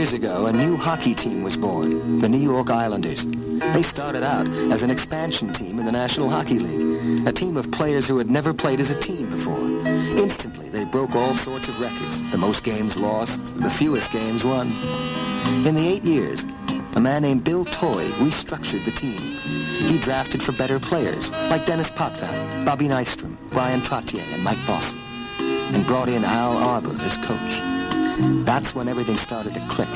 years ago, a new hockey team was born, the New York Islanders. They started out as an expansion team in the National Hockey League, a team of players who had never played as a team before. Instantly, they broke all sorts of records. The most games lost, the fewest games won. In the 8 years, a man named Bill Torrey restructured the team. He drafted for better players, like Dennis Potvin, Bobby Nystrom, Brian Trottier, and Mike Bossy, and brought in Al Arbor as coach. That's when everything started to click,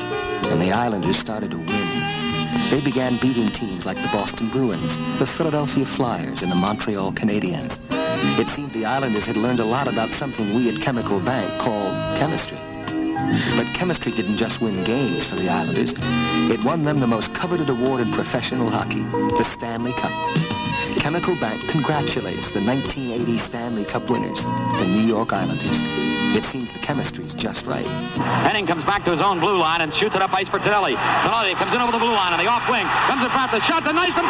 and the Islanders started to win. They began beating teams like the Boston Bruins, the Philadelphia Flyers, and the Montreal Canadiens. It seemed the Islanders had learned a lot about something we at Chemical Bank called chemistry. But chemistry didn't just win games for the Islanders. It won them the most coveted award in professional hockey, the Stanley Cup. Chemical Bank congratulates the 1980 Stanley Cup winners, the New York Islanders. It seems the chemistry's just right. Henning comes back to his own blue line and shoots it up ice for Tonelli. Tonelli comes in over the blue line on the off wing. Comes in front, the shot to Nystrom.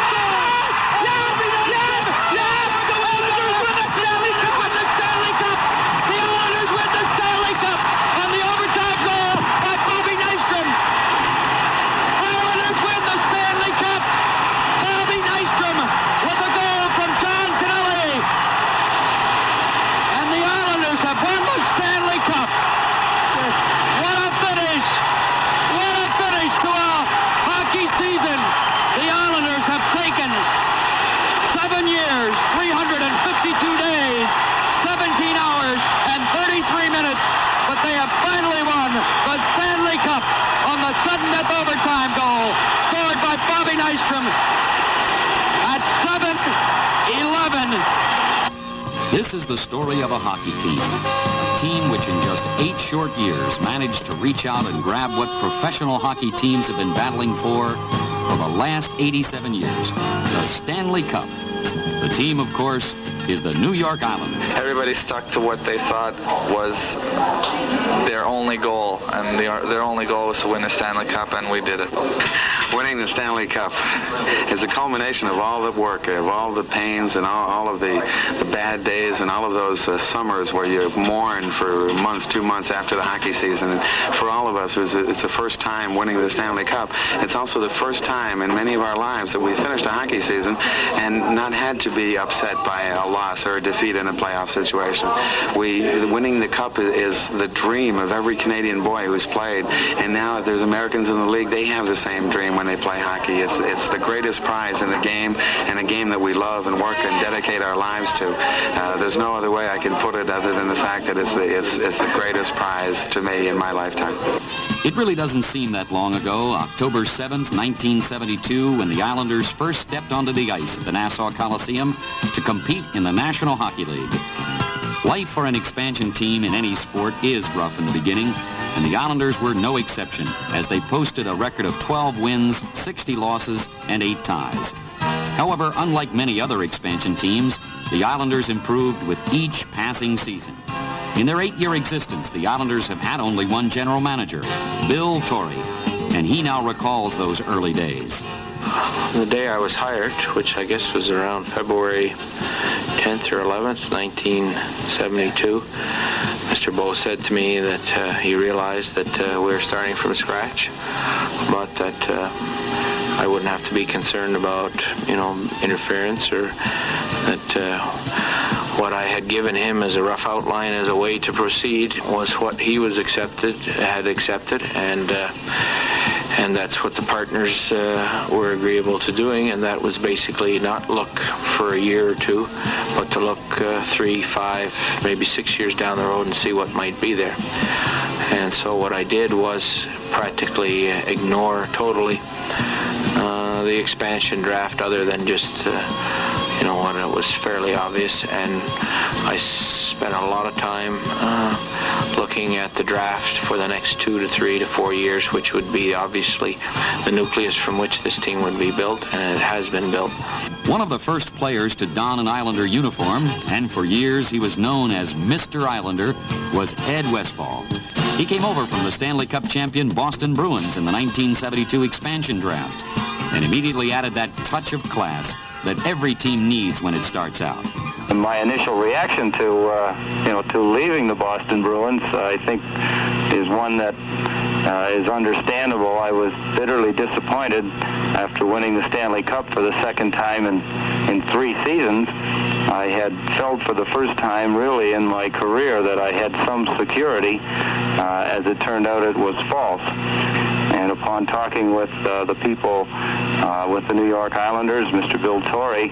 This is the story of a hockey team. A team which in just 8 short years managed to reach out and grab what professional hockey teams have been battling for the last 87 years, the Stanley Cup. The team, of course, is the New York Islanders. Everybody stuck to what they thought was their only goal, and their only goal was to win the Stanley Cup, and we did it. Winning the Stanley Cup is a culmination of all the work, of all the pains and all of the bad days and all of those summers where you mourn for months, 2 months after the hockey season. And for all of us, it's the first time winning the Stanley Cup. It's also the first time in many of our lives that we finished a hockey season and not had to be upset by a loss or a defeat in a playoff situation. Winning the Cup is the dream of every Canadian boy who's played. And now that there's Americans in the league, they have the same dream when they play hockey. It's the greatest prize in the game, and a game that we love and work and dedicate our lives to. There's no other way I can put it other than the fact that it's the greatest prize to me in my lifetime. It really doesn't seem that long ago, October 7th, 1972, when the Islanders first stepped onto the ice at the Nassau Coliseum to compete in the National Hockey League. Life for an expansion team in any sport is rough in the beginning, and the Islanders were no exception, as they posted a record of 12 wins, 60 losses, and 8 ties. However, unlike many other expansion teams, the Islanders improved with each passing season. In their 8-year existence, the Islanders have had only one general manager, Bill Torrey, and he now recalls those early days. The day I was hired, which I guess was around February 10th or 11th, 1972, Mr. Bowe said to me that he realized that we were starting from scratch, but that I wouldn't have to be concerned about, interference, or that what I had given him as a rough outline as a way to proceed was what he had accepted, and that's what the partners were agreeable to doing, and that was basically not look for a year or two, but to look 3, 5, maybe 6 years down the road and see what might be there. And so what I did was practically ignore totally the expansion draft, other than just when it was fairly obvious, and I spent a lot of time looking at the draft for the next 2 to 3 to 4 years, which would be obviously the nucleus from which this team would be built, and it has been built. One of the first players to don an Islander uniform, and for years he was known as Mr. Islander, was Ed Westfall. He came over from the Stanley Cup champion Boston Bruins in the 1972 expansion draft, and immediately added that touch of class that every team needs when it starts out. My initial reaction to leaving the Boston Bruins, I think, is one that is understandable. I was bitterly disappointed after winning the Stanley Cup for the second time in 3 seasons. I had felt for the first time really in my career that I had some security. As it turned out, it was false. And upon talking with the people with the New York Islanders, Mr. Bill Torrey,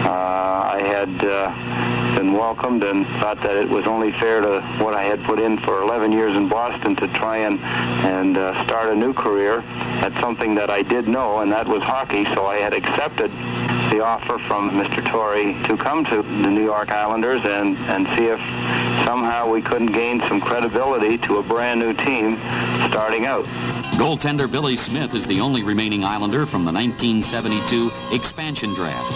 I had been welcomed and thought that it was only fair to what I had put in for 11 years in Boston to try and start a new career at something that I did know, and that was hockey. So I had accepted the offer from Mr. Torrey to come to the New York Islanders and see if somehow we couldn't gain some credibility to a brand new team starting out. Goaltender Billy Smith is the only remaining Islander from the 1972 expansion draft.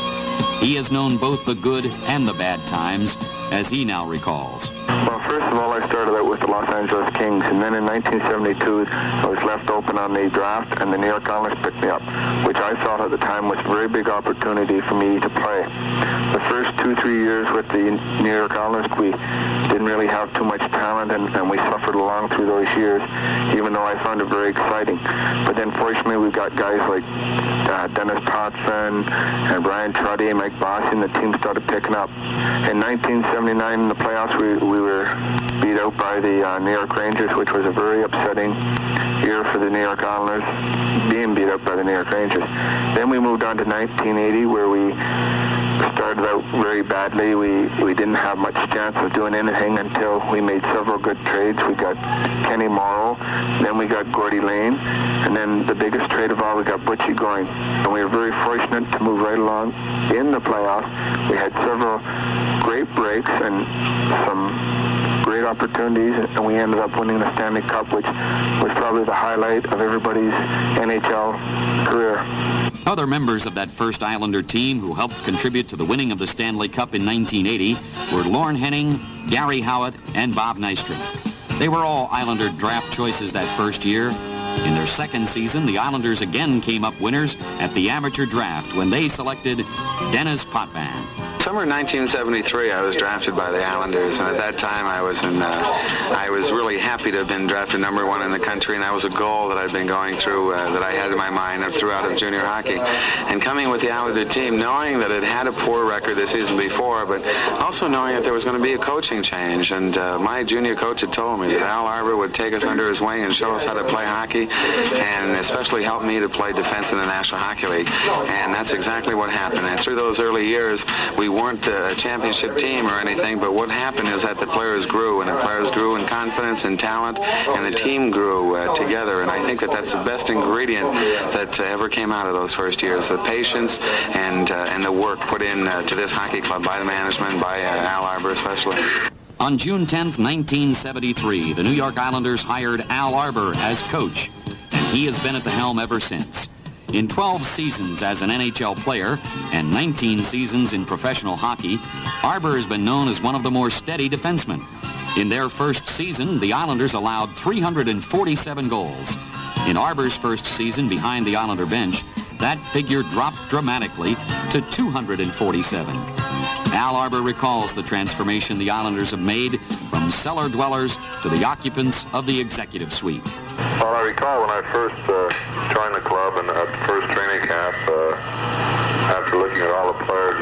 He has known both the good and the bad times, as he now recalls. Well, first of all, I started out with the Los Angeles Kings, and then in 1972, I was left open on the draft, and the New York Islanders picked me up, which I thought at the time was a very big opportunity for me to play. The first 2-3 years with the New York Islanders, we didn't really have too much talent, and we suffered along through those years, even though I found it very exciting. But then, fortunately, we got guys like Dennis Potvin and Brian Truddy and Mike Bossy, and the team started picking up. In 1979, in the playoffs, we were beat out by the New York Rangers, which was a very upsetting year for the New York Islanders, being beat out by the New York Rangers. Then we moved on to 1980, where we started out very badly. We didn't have much chance of doing anything until we made several good trades. We got Kenny Morrow, then we got Gordie Lane, and then the biggest trade of all, we got Butchie Goring. And we were very fortunate to move right along in the playoffs. We had several great breaks and some great opportunities, and we ended up winning the Stanley Cup, which was probably the highlight of everybody's NHL career. Other members of that first Islander team who helped contribute to the winning of the Stanley Cup in 1980 were Lorne Henning, Gary Howitt, and Bob Nystrom. They were all Islander draft choices that first year. In their second season, the Islanders again came up winners at the amateur draft when they selected Dennis Potvin. Summer 1973, I was drafted by the Islanders, and at that time I was really happy to have been drafted number 1 in the country, and that was a goal that I'd been going through, that I had in my mind throughout of junior hockey. And coming with the Islander team, knowing that it had a poor record the season before, but also knowing that there was going to be a coaching change, and my junior coach had told me that Al Arbour would take us under his wing and show us how to play hockey, and especially help me to play defense in the National Hockey League. And that's exactly what happened. And through those early years, we weren't a championship team or anything, but what happened is that the players grew, and the players grew in confidence and talent, and the team grew together. And I think that that's the best ingredient that ever came out of those first years, the patience and the work put in to this hockey club by the management, by Al Arbour especially. On June 10th, 1973, the New York Islanders hired Al Arbour as coach, and he has been at the helm ever since. In 12 seasons as an NHL player and 19 seasons in professional hockey, Arbour has been known as one of the more steady defensemen. In their first season, the Islanders allowed 347 goals. In Arbour's first season behind the Islander bench, that figure dropped dramatically to 247. Al Arbour recalls the transformation the Islanders have made from cellar dwellers to the occupants of the executive suite. Well, I recall when I first joined the club and at the first training camp, after looking at all the players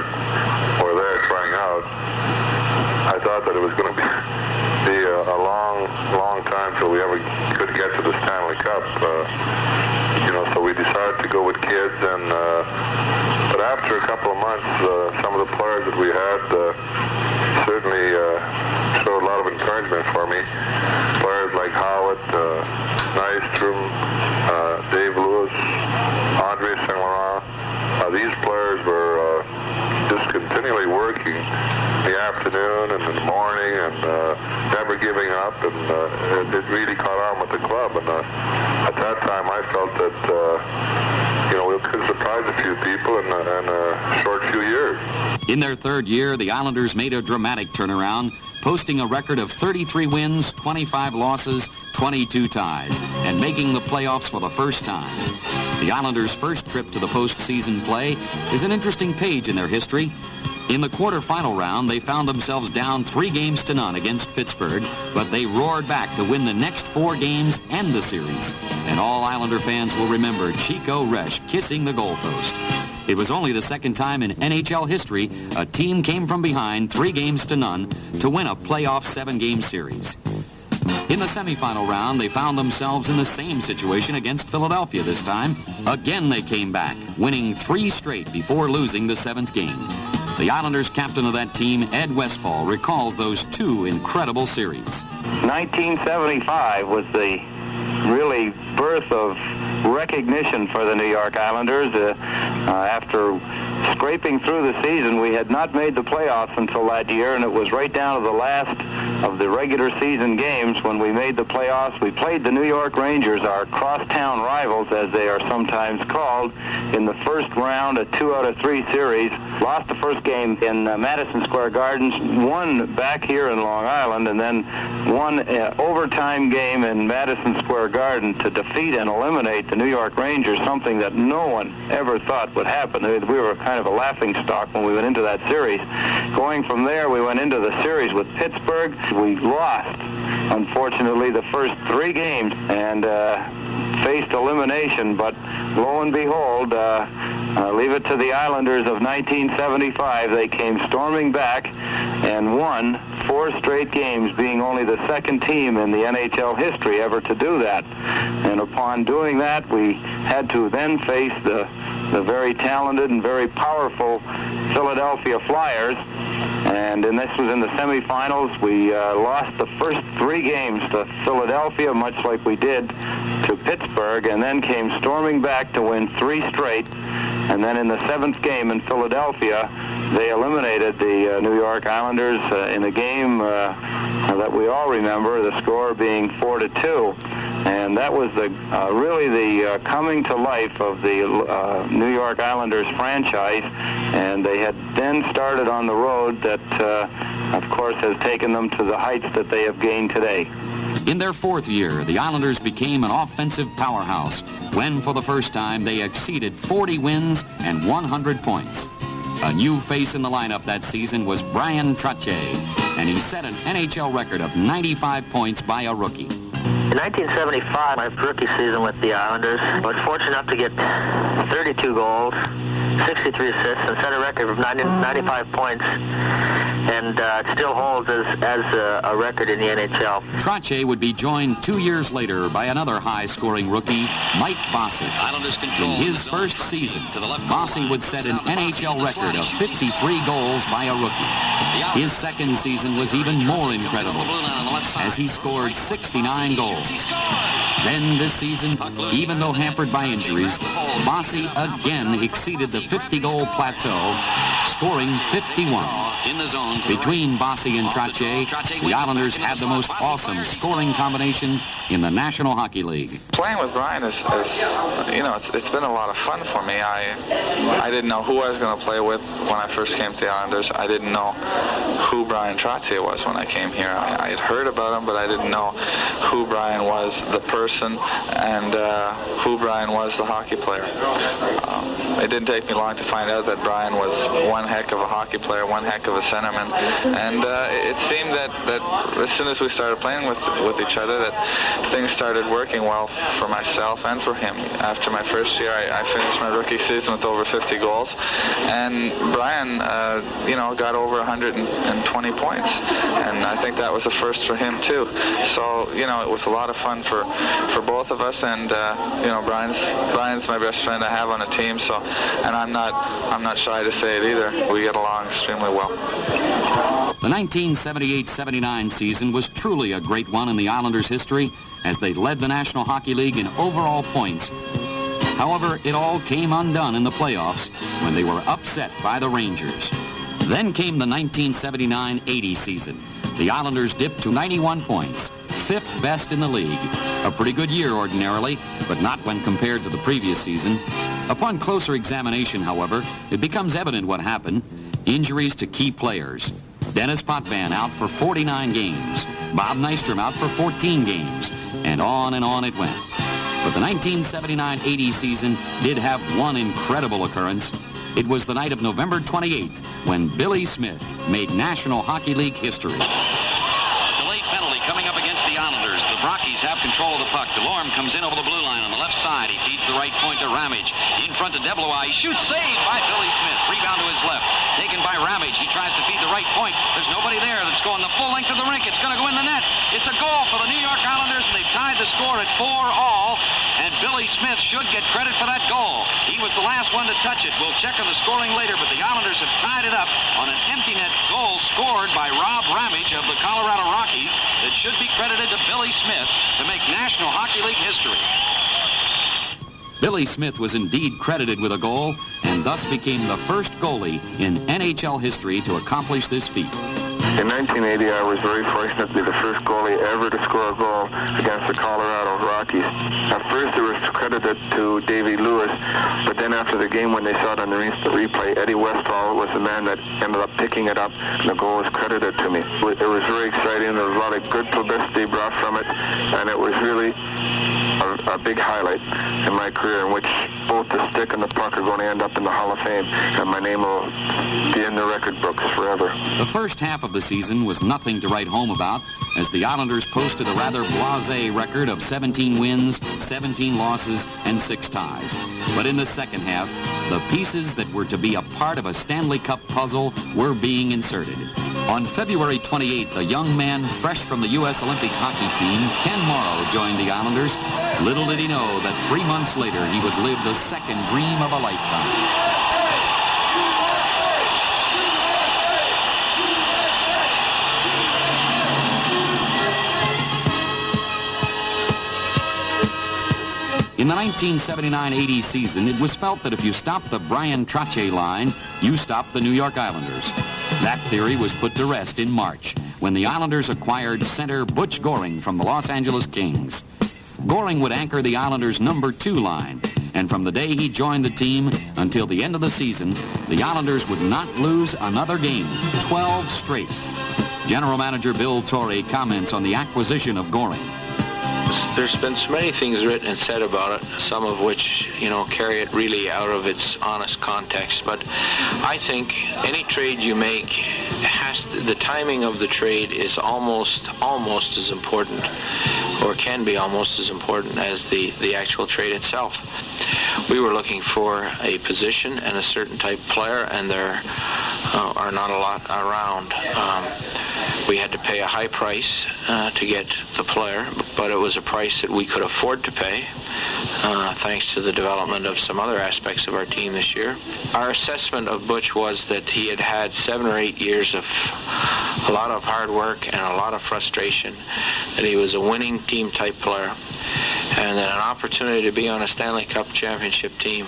who were there trying out, I thought that it was going to be a long time till we ever could get to the Stanley Cup. So we decided to go with kids, but after a couple of months, some of the players that we had certainly showed a lot of encouragement for me. Players like Howitt, Nystrom, Dave Lewis, Andre St. Laurent. These players were just continually working in the afternoon and in the morning and never giving up, and it really caught on with the club. And at that time, I felt that we could surprise a few people in a short few years. In their third year, the Islanders made a dramatic turnaround, posting a record of 33 wins, 25 losses, 22 ties, and making the playoffs for the first time. The Islanders' first trip to the postseason play is an interesting page in their history. In the quarterfinal round, they found themselves down 3-0 against Pittsburgh, but they roared back to win the next 4 games and the series. And all Islander fans will remember Chico Resch kissing the goalpost. It was only the second time in NHL history a team came from behind 3-0 to win a playoff 7-game series. In the semifinal round, they found themselves in the same situation against Philadelphia this time. Again, they came back, winning 3 straight before losing the 7th game. The Islanders' captain of that team, Ed Westfall, recalls those 2 incredible series. 1975 was the really birth of recognition for the New York Islanders. After scraping through the season, we had not made the playoffs until that year, and it was right down to the last of the regular season games when we made the playoffs. We played the New York Rangers, our crosstown rivals, as they are sometimes called, in the first round, a 2-out-of-3 series. Lost the first game in Madison Square Gardens, won back here in Long Island, and then won an overtime game in Madison Square Garden to defeat and eliminate the New York Rangers, something that no one ever thought would happen. We were kind of a laughingstock when we went into that series. Going from there, we went into the series with Pittsburgh. We lost, unfortunately, the first 3 games and faced elimination, but lo and behold, leave it to the Islanders of 1975. They came storming back and won 4 straight games, being only the second team in the NHL history ever to do that. And upon doing that, we had to then face the very talented and very powerful Philadelphia Flyers. And this was in the semifinals. We lost the first 3 games to Philadelphia, much like we did to Pittsburgh, and then came storming back to win 3 straight. And then in the 7th game in Philadelphia, they eliminated the New York Islanders in a game that we all remember, the score being 4-2. And that was really the coming to life of the New York Islanders franchise. And they had then started on the road that, of course, has taken them to the heights that they have gained today. In their 4th year, the Islanders became an offensive powerhouse when, for the first time, they exceeded 40 wins and 100 points. A new face in the lineup that season was Bryan Trottier, and he set an NHL record of 95 points by a rookie. In 1975, my rookie season with the Islanders, I was fortunate enough to get 32 goals, 63 assists, and set a record of 95 points, and it still holds as a record in the NHL. Trottier would be joined 2 years later by another high-scoring rookie, Mike Bossy. In his first season, Bossy would set an NHL record of 53 goals by a rookie. His second season was even more incredible, as he scored 69 goals. Then this season, even though hampered by injuries, Bossy again exceeded the 50-goal plateau, scoring 51. Between Bossy and Trottier, the Islanders had the most awesome scoring combination in the National Hockey League. Playing with Bryan is you know, it's been a lot of fun for me. I didn't know who I was going to play with when I first came to the Islanders. I didn't know who Bryan Trottier was when I came here. I had heard about him, but I didn't know who Bryan was, the person, and who Bryan was, the hockey player. It didn't take me long to find out that Bryan was one heck of a hockey player, one heck of a centerman, and it seemed that as soon as we started playing with each other, that things started working well for myself and for him. After my first year, I finished my rookie season with over 50 goals, and Bryan, got over 120 points, and I think that was a first for him too. So, it was a lot of fun for both of us, and Bryan's my best friend I have on the team. So, and I'm not shy to say it either. We get along extremely well. The 1978-79 season was truly a great one in the Islanders' history, as they led the National Hockey League in overall points. However, it all came undone in the playoffs when they were upset by the Rangers. Then came the 1979-80 season. The Islanders dipped to 91 points, 5th best in the league. A pretty good year ordinarily, but not when compared to the previous season. Upon closer examination, however, it becomes evident what happened. Injuries to key players. Dennis Potvin out for 49 games. Bob Nystrom out for 14 games. And on it went. But the 1979-80 season did have one incredible occurrence. It was the night of November 28th when Billy Smith made National Hockey League history. Delayed penalty coming up against the Islanders. The Rockies have control of the puck. Delorme comes in over the blue line on the left side. He feeds the right point to Ramage. In front to Deblois. He shoots, saved by Billy Smith. Rebound to his left. Taken by Ramage. He tries to feed the right point. There's nobody there that's going the full length of the rink. It's going to go in the net. It's a goal for the New York Islanders, and they've tied the score at 4-all. And Billy Smith should get credit for that goal. He was the last one to touch it. We'll check on the scoring later, but the Islanders have tied it up on an empty net goal scored by Rob Ramage of the Colorado Rockies that should be credited to Billy Smith to make National Hockey League history. Billy Smith was indeed credited with a goal and thus became the first goalie in NHL history to accomplish this feat. In 1980, I was very fortunate to be the first goalie ever to score a goal against the Colorado Rockies. At first, it was credited to Davy Lewis, but then after the game, when they saw it on the replay, Eddie Westphal was the man that ended up picking it up, and the goal was credited to me. It was very exciting. There was a lot of good publicity brought from it, and it was really a big highlight in my career, in which both the stick and the puck are going to end up in the Hall of Fame, and my name will be in the record books forever. The first half of the season was nothing to write home about, as the Islanders posted a rather blasé record of 17 wins, 17 losses, and 6 ties. But in the second half, the pieces that were to be a part of a Stanley Cup puzzle were being inserted. On February 28th, a young man fresh from the U.S. Olympic hockey team, Ken Morrow, joined the Islanders. Little did he know that 3 months later he would live the second dream of a lifetime. In the 1979-80 season, it was felt that if you stopped the Brian Trottier line, you stopped the New York Islanders. That theory was put to rest in March, when the Islanders acquired center Butch Goring from the Los Angeles Kings. Goring would anchor the Islanders' number 2 line, and from the day he joined the team until the end of the season, the Islanders would not lose another game, 12 straight. General Manager Bill Torrey comments on the acquisition of Goring. There's been so many things written and said about it, some of which, carry it really out of its honest context. But I think any trade you make the timing of the trade is almost as important, or can be almost as important as the actual trade itself. We were looking for a position and a certain type of player, and there are not a lot around. We had to pay a high price to get the player, but it was a price that we could afford to pay, thanks to the development of some other aspects of our team this year. Our assessment of Butch was that he had had 7 or 8 years of a lot of hard work and a lot of frustration, that he was a winning team type player, and that an opportunity to be on a Stanley Cup championship team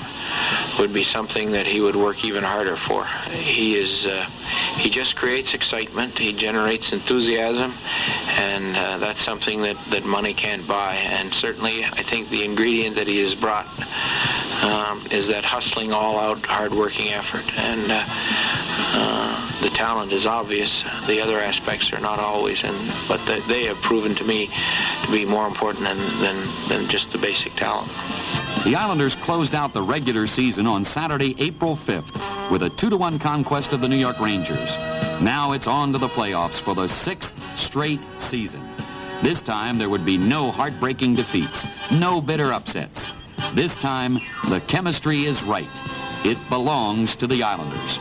would be something that he would work even harder for. He just creates excitement, he generates enthusiasm, and that's something that money can't buy. And certainly I think the ingredient that he has brought is that hustling, all-out, hard-working effort. And the talent is obvious. The other aspects are not always, but they have proven to me to be more important than just the basic talent. The Islanders closed out the regular season on Saturday, April 5th, with a 2-1 conquest of the New York Rangers. Now it's on to the playoffs for the 6th straight season. This time there would be no heartbreaking defeats, no bitter upsets. This time the chemistry is right. It belongs to the Islanders.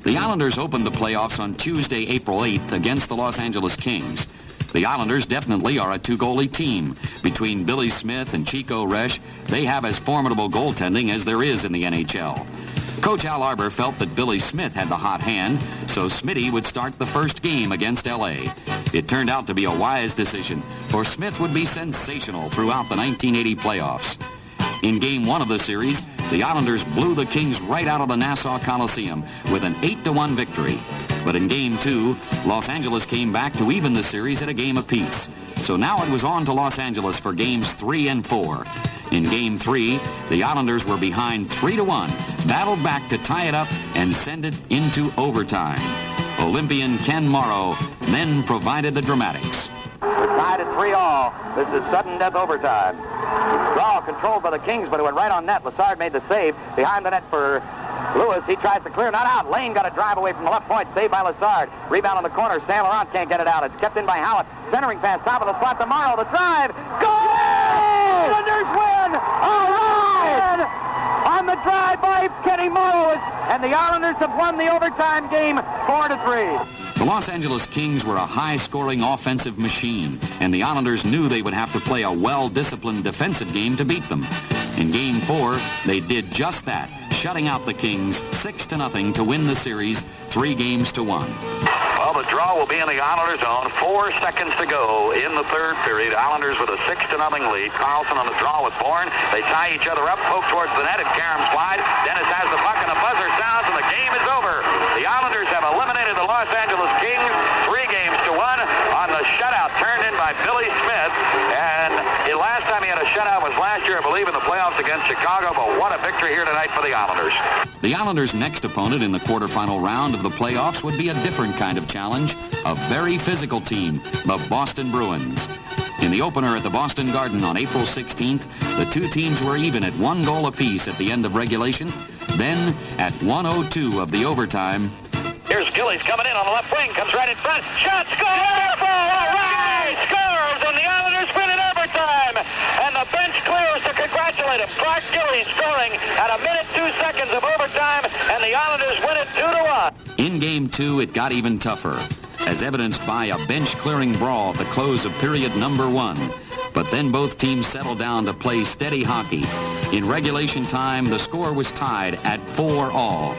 The Islanders opened the playoffs on Tuesday, April 8th against the Los Angeles Kings. The Islanders definitely are a 2-goalie team. Between Billy Smith and Chico Resch, they have as formidable goaltending as there is in the NHL. Coach Al Arbour felt that Billy Smith had the hot hand, so Smitty would start the first game against L.A. It turned out to be a wise decision, for Smith would be sensational throughout the 1980 playoffs. In Game 1 of the series, the Islanders blew the Kings right out of the Nassau Coliseum with an 8-1 victory. But in Game 2, Los Angeles came back to even the series at a game apiece. So now it was on to Los Angeles for Games 3 and 4. In Game 3, the Islanders were behind 3-1, battled back to tie it up and send it into overtime. Olympian Ken Morrow then provided the dramatics. We're tied at 3-all. This is sudden death overtime. Draw controlled by the Kings, but it went right on net. Lassard made the save behind the net for Lewis. He tries to clear, not out. Lane got a drive away from the left point, saved by Lassard. Rebound on the corner. Saint Laurent can't get it out. It's kept in by Howard. Centering pass, top of the slot to Morrow. The drive. Goal! Islanders win! All right! On the drive by Kenny Morrow, and the Islanders have won the overtime game 4-3. The Los Angeles Kings were a high-scoring offensive machine, and the Islanders knew they would have to play a well-disciplined defensive game to beat them. In Game 4, they did just that, shutting out the Kings 6-0 to win the series 3-1. Well, the draw will be in the Islanders' zone. 4 seconds to go in the third period. Islanders with a 6-0 lead. Carlson on the draw with Bourne. They tie each other up, poke towards the net, and Karam's wide. Dennis has the puck, and a buzzer sounds, and the game is over. The Islanders have eliminated the Los Angeles Kings 3-1 on the shutout turned in by Billy Smith. And the last time he had a shutout was last year, I believe, in the playoffs against Chicago. But what a victory here tonight for the Islanders. The Islanders' next opponent in the quarterfinal round of the playoffs would be a different kind of challenge, a very physical team, the Boston Bruins. In the opener at the Boston Garden on April 16th, the two teams were even at 1 goal apiece at the end of regulation. Then, at 1:02 of the overtime, here's Gillies coming in on the left wing, comes right in front, shot, score! All right, scores, and the Islanders win in overtime. And the bench clears to congratulate him. Clark Gillies scoring at 1 minute 2 seconds of overtime, and the Islanders win it 2-1. In Game 2, it got even tougher, as evidenced by a bench-clearing brawl at the close of period number 1. But then both teams settled down to play steady hockey. In regulation time, the score was tied at 4-all,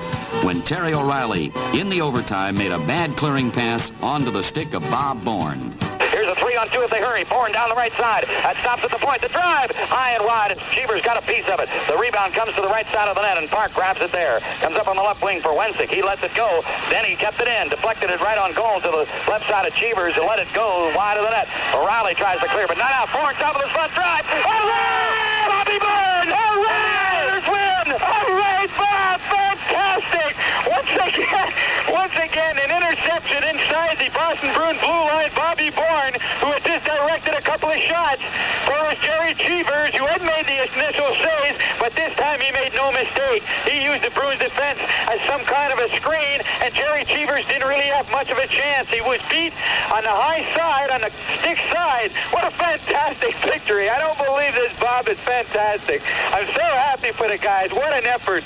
when Terry O'Reilly, in the overtime, made a bad clearing pass onto the stick of Bob Bourne. Here's a 3-on-2 if they hurry. Bourne down the right side. That stops at the point. The drive, high and wide, and Cheever's got a piece of it. The rebound comes to the right side of the net, and Park grabs it there. Comes up on the left wing for Wensick. He lets it go. Then he kept it in. Deflected it right on goal to the left side of Cheevers and let it go wide of the net. O'Reilly tries to clear, but not out. Bourne top of the front drive. Hooray! Bobby Bourne! Hooray! Win! Hooray, Bob! Fantastic! Once again, an interception inside the Boston Bruins blue line. Bobby Bourne, who had just directed a couple of shots for Jerry Cheevers, who had made the initial save, but this time he made no mistake. He used the Bruins defense as some kind of a screen, and Jerry Cheevers didn't really have much of a chance. He was beat on the high side, on the stick side. What a fantastic victory. I don't believe this, Bob. It's fantastic. I'm so happy for the guys. What an effort.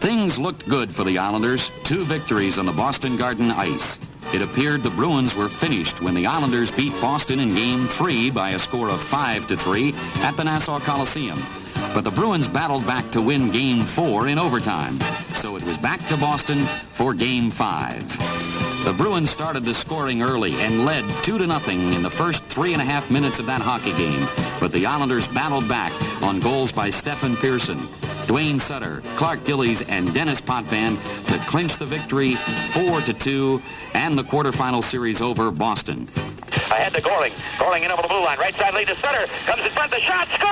Things looked good for the Islanders. 2 victories on the Boston Garden ice. It appeared the Bruins were finished when the Islanders beat Boston in Game 3 by a score of 5-3 at the Nassau Coliseum. But the Bruins battled back to win Game 4 in overtime. So it was back to Boston for Game 5. The Bruins started the scoring early and led 2-0 in the first 3.5 minutes of that hockey game. But the Islanders battled back on goals by Stephen Pearson, Dwayne Sutter, Clark Gillies, and Dennis Potvin to clinch the victory 4-2 and the quarterfinal series over Boston. Ahead to Gorling. Gorling in over the blue line. Right side lead to Sutter. Comes in front. The shot. Score!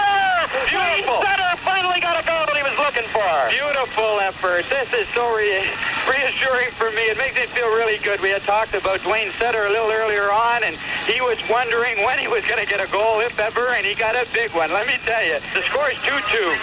Beautiful. Sutter finally got a goal that he was looking for. Beautiful effort. This is so reassuring for me. It makes me feel really good. We had talked about Dwayne Sutter a little earlier on, and he was wondering when he was going to get a goal, if ever, and he got a big one. Let me tell you. The score is 2-2.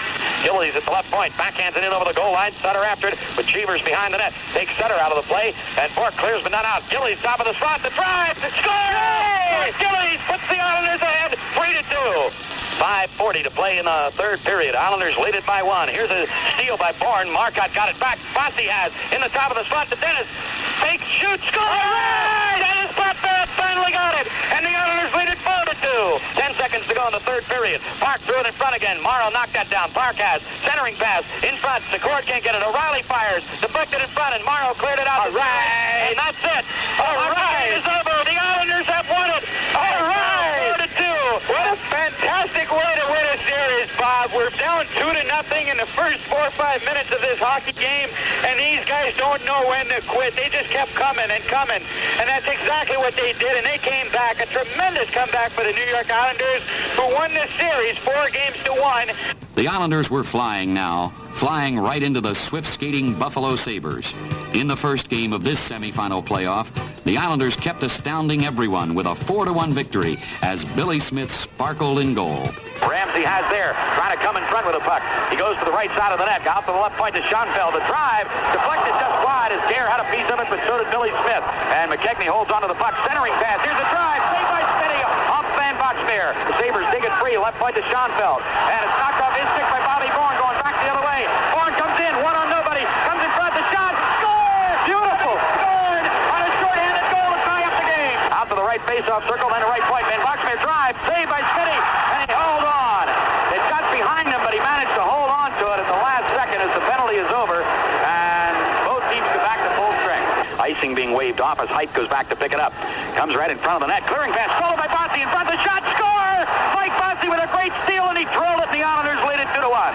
Gillies at the left point. Backhands it in over the goal line. Sutter after it with Cheevers behind the net. Takes Sutter out of the play, and Bork clears but not out. Gillies top of the spot. The drive. Score! Gillies puts the Islanders ahead 3-2. 5:40 to play in the third period. Islanders lead it by 1. Here's a steal by Bourne. Marcotte got it back. Fossey has in the top of the spot to Dennis. Fake shoot. Score! Right! Dennis Potvin finally got it. And the Islanders lead it 4-2. 10 seconds to go in the third period. Park threw it in front again. Morrow knocked that down. Park has centering pass in front. Secord can't get it. O'Reilly fires. Deflected in front, and Morrow cleared it out. All right. And that's it. All right. It's over. The Islanders have won it. All right. 4-2. What a fantastic way to win a series, Bob. we're down 2-0 in the first 4 or 5 minutes of this hockey game, and these guys don't know when to quit. They just kept coming and coming, and that's exactly what they did, and they came back. A tremendous comeback for the New York Islanders, who won this series 4-1. The Islanders were flying now, flying right into the swift-skating Buffalo Sabres. In the first game of this semifinal playoff, the Islanders kept astounding everyone with a 4-1 victory as Billy Smith sparkled in goal. Ramsey has there, trying to come in front with the puck. He goes to the right side of the net, out to the left point to Schoenfeld. The drive, deflected just wide as Gare had a piece of it, but so did Billy Smith. And McKechnie holds onto the puck, centering pass. Here's the drive, saved by Smitty off Van Boxmeer. The Sabres dig it free, left point to Schoenfeld. And it's knocked off his stick by Bobby Bourne, going back the other way. Bourne comes in, one on nobody, comes in front, the shot, score! Beautiful, scored on a short-handed goal to tie up the game. Out to the right face-off circle, then the right point. Van Boxmeer drive, saved by Smitty, and he held on. It got behind him, but he managed to hold on to it at the last second as the penalty is over, and both teams go back to full strength. Icing being waved off as Height goes back to pick it up. Comes right in front of the net, clearing pass, stolen by Bossy in front of the shot, score! Mike Bossy with a great steal, and he drilled it, and the Islanders lead it 2-1.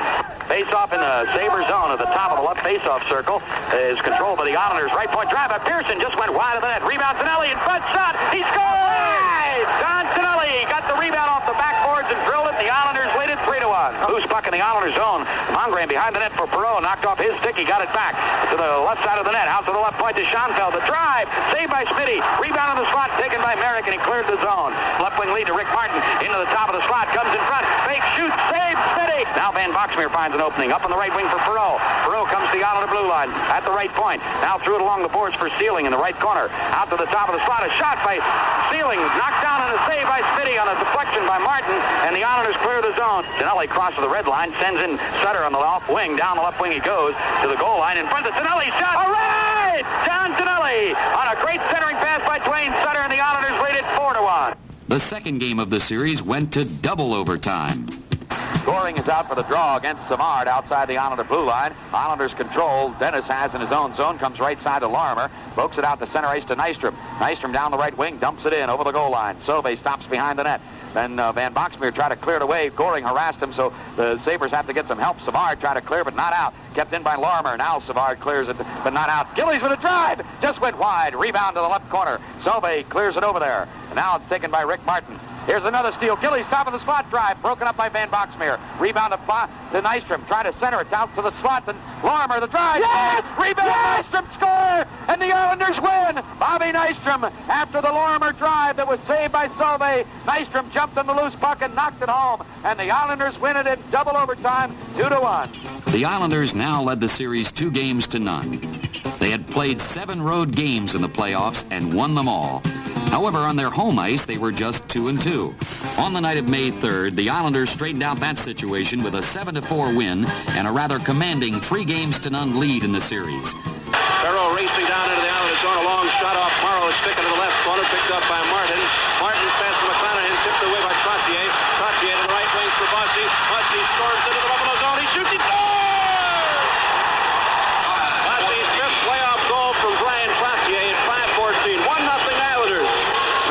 Face-off in the Sabre zone at the top of the left face-off circle is controlled by the Islanders. Right point drive by Pearson, just went wide of the net. Rebound Tonelli in front, shot, he scored! John Tonelli got the rebound off the backboards and drilled it. The Islanders lead it 3-1. Loose puck in the Islanders zone. Mongram behind the net for Perreault, knocked off his stick. He got it back to the left side of the net. Out to the left point to Schoenfeld. The drive, saved by Smitty. Rebound on the slot, taken by Merrick, and he cleared the zone. Left wing lead to Rick Martin. Into the top of the slot, comes in front. Fake, shoots, save, Smitty. Now Van Boxmeer finds an opening. Up on the right wing for Perreault. Perreault comes to the Islander blue line at the right point. Now threw it along the boards for Sealing in the right corner. Out to the top of the slot. A shot by Sealing. Knocked down and a save by Smitty on a deflection by Martin. And the Islanders clear the zone. Tonelli crosses the red line. Sends in Sutter on the left wing. Down the left wing he goes to the goal line. In front of Tonelli. Shot. All right! John Tonelli on a great centering pass by Dwayne Sutter. And the Islanders lead it 4-1. The second game of the series went to double overtime. Scoring is out for the draw against Savard outside the Islander blue line. Islanders control. Dennis has in his own zone. Comes right side to Larmer. Pokes it out to center ice to Nystrom. Nystrom down the right wing. Dumps it in over the goal line. Sauvé stops behind the net. Then Van Boxmeer tried to clear it away. Goring harassed him, so the Sabres have to get some help. Savard tried to clear, but not out. Kept in by Larmer. Now Savard clears it, but not out. Gillies with a drive. Just went wide. Rebound to the left corner. Sauvé clears it over there. And now it's taken by Rick Martin. Here's another steal. Gillies top of the slot drive. Broken up by Van Boxmeer. Rebound to Nystrom. Trying to center it out to the slot. And Larmer, the drive. Yes! Rebound. Yes! Nystrom score. And the Islanders win. Bobby Nystrom, after the Larmer drive that was saved by Sauvé. Nystrom jumped on the loose puck and knocked it home. And the Islanders win it in double overtime, 2-1. The Islanders now led the series 2-0. They had played 7 road games in the playoffs and won them all. However, on their home ice, they were just 2-2. On the night of May 3rd, the Islanders straightened out that situation with a 7-4 win and a rather commanding 3-0 lead in the series. Perreault racing down into the Islanders zone. A long shot off Morrow is sticking to the left corner, picked up by Martin. Martin's pass to McClanahan, tipped away by Trottier. Trottier to the right wing for Bossy. Bossy scores into the Buffalo zone. He shoots, he scores! Bossy's fifth playoff goal from Brian Trottier in 5-14. 1-0 Islanders.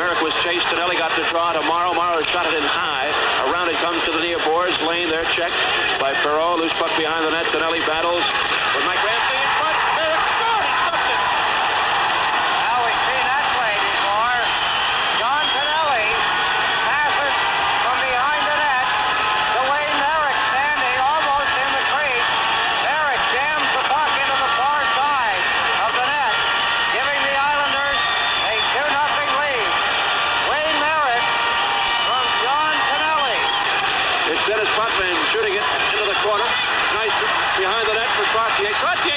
Merrick was chased. Tonelli got the draw to Morrow. Morrow shot it in high. Around it comes to the near boards. Lane there checked by Perreault. Loose puck behind the net. Tonelli battles with Mike Ramsey in front. Merrick scored. He stuffed it. Now we've seen that play before. John Tonelli passes from behind the net to Wayne Merrick standing almost in the crease. Merrick jams the puck into the far side of the net, giving the Islanders a 2-0 lead. Wayne Merrick from John Tonelli. It's Dennis Buckman shooting it into the corner. Nice behind the net for Trottier. Trottier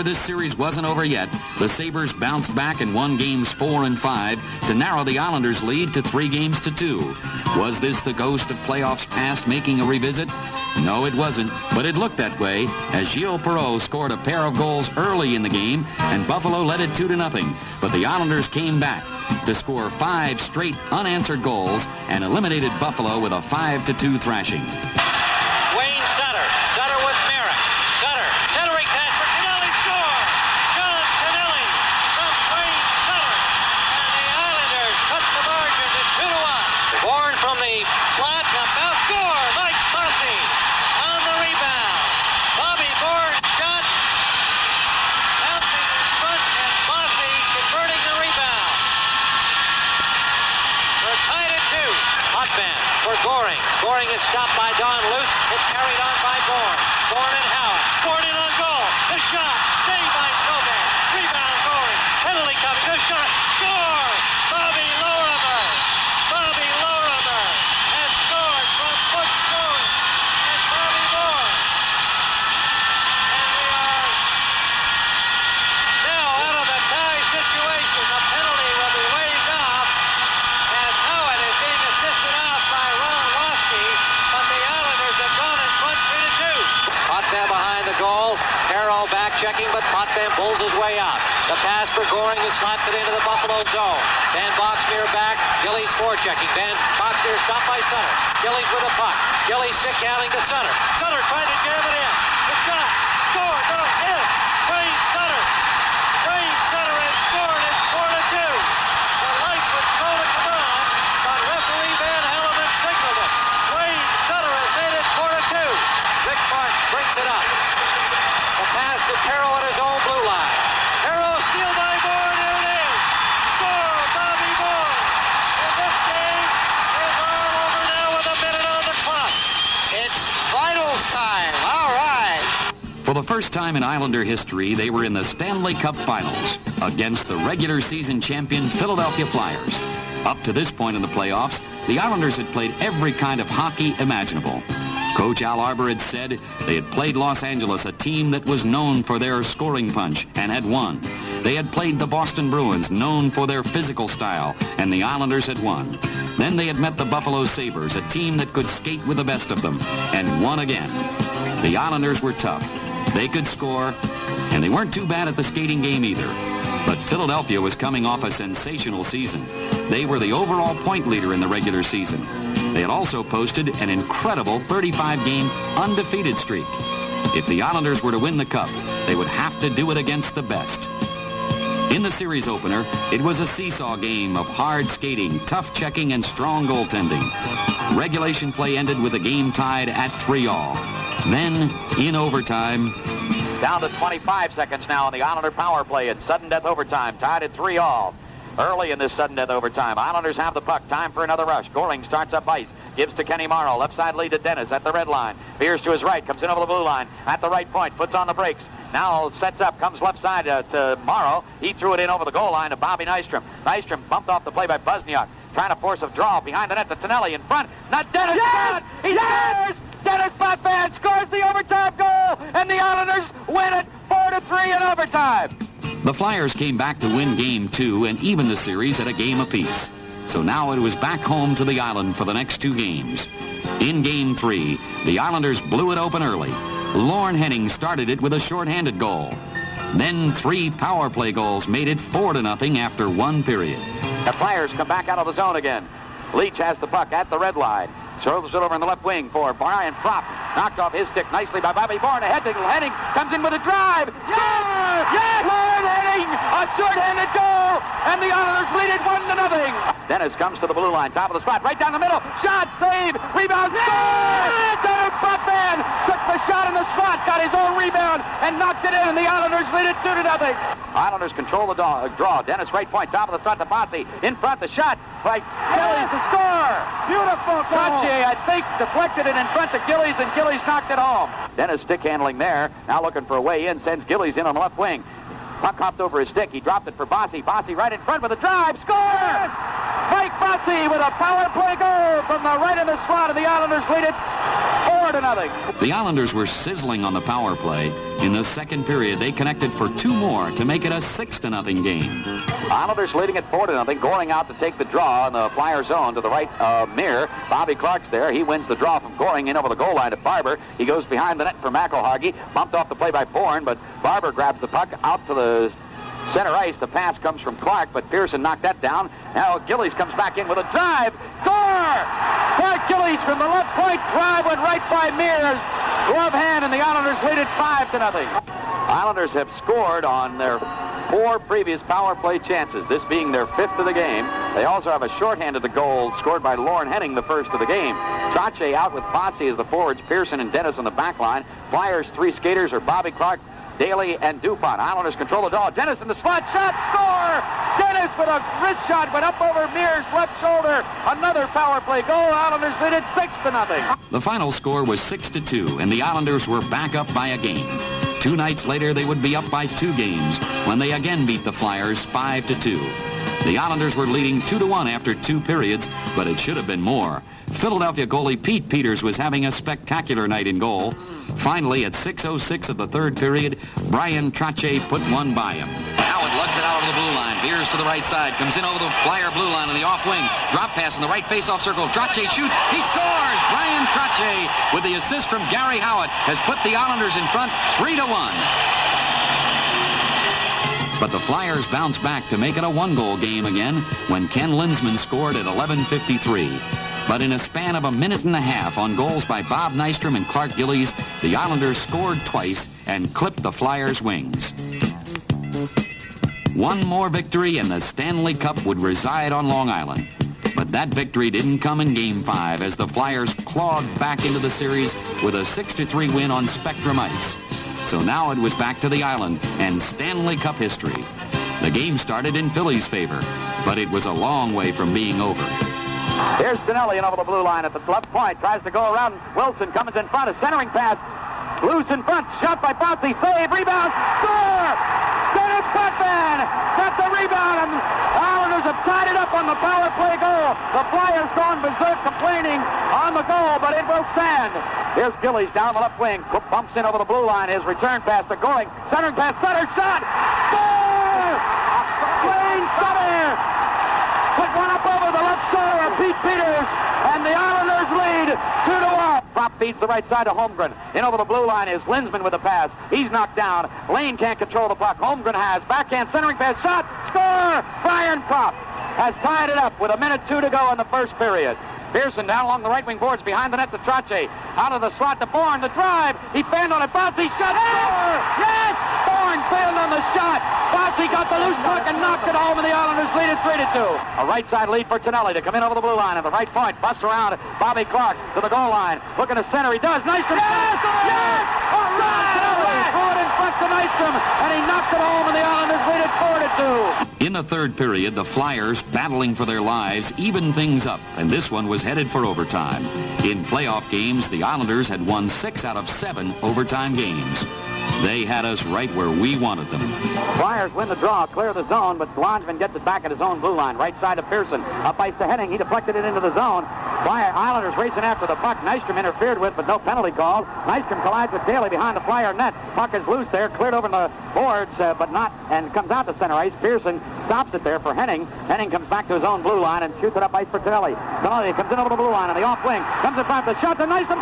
However, this series wasn't over yet. The Sabres bounced back and won games 4 and 5 to narrow the Islanders' lead to 3-2. Was this the ghost of playoffs past making a revisit? No, it wasn't, but it looked that way as Gilles Perreault scored a pair of goals early in the game and Buffalo led it 2-0. But the Islanders came back to score 5 straight unanswered goals and eliminated Buffalo with a 5-2 thrashing. Wayne Sutter. Sutter with Merrick. Sutter. Centering pass for Canelli. Score! John Canelli from Wayne Sutter. And the Islanders cut the margin to 2-1. Bourne from the slot. Now score! Mike Bossy on the rebound. Bobby Bourne shot. Bouncing in front and Bossy converting the rebound. We're tied at 2. Hotman for Goring. Goring is stopped by Don Luce. It's carried on by Bourne. Bourne and Howard. Bourne in on goal. The shot. Saved by Sobel. Rebound Goring. Penalty coming. The shot. Score! Bobby Lorimer. Bobby Lorimer has scored from Butch Goring and Bobby Bourne. And we are now out of a tie situation. The penalty will be waved off as Howard is being assisted out by Ron Waske, but the Islanders have gone in front 3-2. Potvin behind the goal. Harrow back checking, but Potvin pulls his way out. The pass for Goring is slapped it into the Buffalo zone. Van Boxmeer back. Gillies forechecking. Van Boxmeer stopped by Sutter. Gillies with a puck. Gillies stick handling to Sutter. Sutter trying to jam it in. The shot. Score. No, in. Wayne Sutter. Wayne Sutter has scored. It's 4-2. The light was slow to come on, but referee Van Helleman signaled it. Wayne Sutter has made it 4-2. Rick Martin brings it up. The pass to Perreault at his own blue line. Perreault steal by Bourne. Here it is. Score, Bobby Bourne. And this game is all over now with a minute on the clock. It's finals time. All right. For the first time in Islander history, they were in the Stanley Cup Finals against the regular season champion Philadelphia Flyers. Up to this point in the playoffs, the Islanders had played every kind of hockey imaginable. Coach Al Arbour had said they had played Los Angeles, a team that was known for their scoring punch, and had won. They had played the Boston Bruins, known for their physical style, and the Islanders had won. Then they had met the Buffalo Sabres, a team that could skate with the best of them, and won again. The Islanders were tough. They could score, and they weren't too bad at the skating game either. But Philadelphia was coming off a sensational season. They were the overall point leader in the regular season. They had also posted an incredible 35-game undefeated streak. If the Islanders were to win the Cup, they would have to do it against the best. In the series opener, it was a seesaw game of hard skating, tough checking, and strong goaltending. Regulation play ended with the game tied at 3-all. Then, in overtime... Down to 25 seconds now on the Islander power play at sudden death overtime, tied at 3-all. Early in this sudden death overtime, Islanders have the puck. Time for another rush. Goring starts up ice. Gives to Kenny Morrow. Left side lead to Dennis at the red line. Veers to his right. Comes in over the blue line. At the right point. Puts on the brakes. Now sets up. Comes left side to Morrow. He threw it in over the goal line to Bobby Nystrom. Nystrom bumped off the play by Buzniak. Trying to force a draw behind the net to Tonelli in front. Not Dennis. Yes! He scores! Dennis Potvin scores the overtime goal. And the Islanders win it 4-3 in overtime. The Flyers came back to win Game 2 and even the series at a game apiece. So now it was back home to the island for the next 2 games. In Game 3, the Islanders blew it open early. Lorne Henning started it with a shorthanded goal. Then 3 power play goals made it 4-0 after 1 period. The Flyers come back out of the zone again. Leach has the puck at the red line. Throws it over in the left wing for Brian Propp. Knocked off his stick nicely by Bobby Bourne. Ahead to Henning. Comes in with a drive. Score! Yes! Lord Henning! A short-handed goal! And the Islanders lead it 1-0. Dennis comes to the blue line. Top of the spot. Right down the middle. Shot! Save! Rebound! Score! Dennis Potvin took the shot in the slot. Got his own rebound and knocked it in. And the Islanders lead it 2-0. Islanders control the draw. Dennis right point. Top of the slot to Bossy. In front. The shot by Gillies to score. Beautiful goal. I think deflected it in front of Gillies, and Gillies knocked it home. Dennis stick handling there. Now looking for a way in. Sends Gillies in on the left wing. Puck hopped over his stick. He dropped it for Bossy. Bossy right in front with a drive. Score! Mike Bossy with a power play goal from the right of the slot, and the Islanders lead it 4-0. The Islanders were sizzling on the power play. In the second period, they connected for 2 more to make it a 6-0 game. Islanders leading at 4-0, Goring out to take the draw in the Flyer zone to the right of Mir. Bobby Clark's there. He wins the draw from Goring in over the goal line to Barber. He goes behind the net for McElhaggy. Bumped off the play by Bourne, but Barber grabs the puck out to the center ice. The pass comes from Clark, but Pearson knocked that down. Now Gillies comes back in with a drive. Score! Clark Gillies from the left point. Drive went right by Mir's glove hand, and the Islanders lead it 5-0. Islanders have scored on their 4 previous power play chances, this being their 5th of the game. They also have a shorthanded goal scored by Lauren Henning, the first of the game. Trache out with Fosse as the forwards, Pearson and Dennis on the back line. Flyers' 3 skaters are Bobby Clark, Daly, and Dupont. Islanders control the draw. Dennis in the slot, shot, score! Dennis with a wrist shot, went up over Mir's left shoulder. Another power play goal. Islanders lead it 6-0. The final score was 6-2, and the Islanders were back up by a game. 2 nights later, they would be up by 2 games when they again beat the Flyers 5-2. The Islanders were leading 2-1 after 2 periods, but it should have been more. Philadelphia goalie Pete Peters was having a spectacular night in goal. Finally, at 6:06 of the 3rd period, Brian Trache put one by him. Howard lugs it out over the blue line, veers to the right side, comes in over the Flyer blue line on the off wing. Drop pass in the right face-off circle. Trache shoots. He scores! Brian Trache, with the assist from Gary Howard, has put the Islanders in front 3-1. But the Flyers bounced back to make it a 1-goal game again when Ken Linsman scored at 11:53. But in a span of a minute and a half on goals by Bob Nystrom and Clark Gillies, the Islanders scored twice and clipped the Flyers' wings. One more victory and the Stanley Cup would reside on Long Island. But that victory didn't come in Game 5 as the Flyers clawed back into the series with a 6-3 win on Spectrum Ice. So now it was back to the island and Stanley Cup history. The game started in Philly's favor, but it was a long way from being over. Here's Spinelli in over the blue line at the left point. Tries to go around. Wilson comes in front. A centering pass. Loose in front. Shot by Fosse. Save. Rebound. Score! Dennis Buckman got the rebound. And Islanders have tied it up on the power play goal. The Flyers gone berserk complaining on the goal, but it will stand. Here's Gillies down the left wing. Bumps in over the blue line. His return pass to Goring. Centering pass. Sutter shot. Score! Wayne Sutter put one up over the left shoulder of Pete Peters, and the Islanders lead 2-1. Prop feeds the right side to Holmgren. In over the blue line is Linsman with the pass. He's knocked down. Lane can't control the puck. Holmgren has. Backhand centering pass. Shot. Score! Brian Prop has tied it up with 1:02 to go in the first period. Pearson down along the right wing boards behind the net to Trache. Out of the slot to Bourne. The drive. He fanned on it. Fosse shot. Score! Yes! Bourne fanned on the shot. Fosse got the loose puck and knocked it home, and the Islanders lead it 3-2. A right side lead for Tonelli to come in over the blue line at the right point. Busts around Bobby Clark to the goal line. Looking to center. He does. Nystrom. Yes! Yes! All right! Threw it in front to Nystrom, and he knocked it home, and the Islanders lead it 4-2. In the 3rd period, the Flyers, battling for their lives, evened things up, and this one was headed for overtime. In playoff games, the Islanders had won 6 out of 7 overtime games. They had us right where we wanted them. Flyers win the draw, clear the zone, but Blondman gets it back at his own blue line. Right side to Pearson. Up ice to Henning. He deflected it into the zone. Flyer Islanders racing after the puck. Nystrom interfered with, but no penalty called. Nystrom collides with Daly behind the Flyer net. Puck is loose there, cleared over the boards, but not, and comes out to center ice. Pearson stops it there for Henning. Henning comes back to his own blue line and shoots it up ice for Tonelli. Tonelli comes in over the blue line on the off wing. Comes in front of the shot to Nystrom.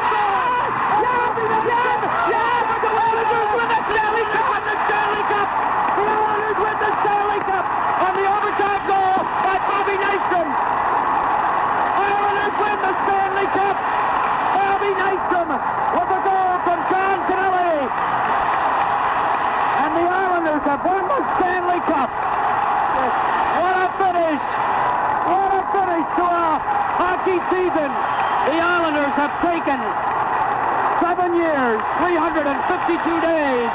Have won the Stanley Cup. What a finish. What a finish to a hockey season. The Islanders have taken 7 years, 352 days,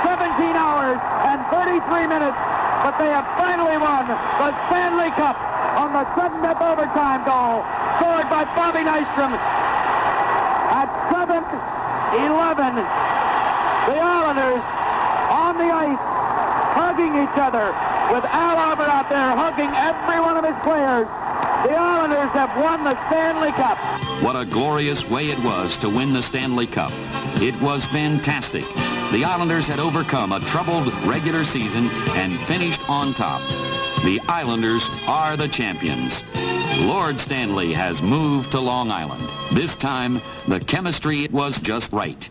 17 hours, and 33 minutes, but they have finally won the Stanley Cup on the sudden death overtime goal scored by Bobby Nystrom at 7-11. The Islanders on the ice, hugging each other, with Al Albert out there hugging every one of his players. The Islanders have won the Stanley Cup. What a glorious way it was to win the Stanley Cup. It was fantastic. The Islanders had overcome a troubled regular season and finished on top. The Islanders are the champions. Lord Stanley has moved to Long Island. This time, the chemistry was just right.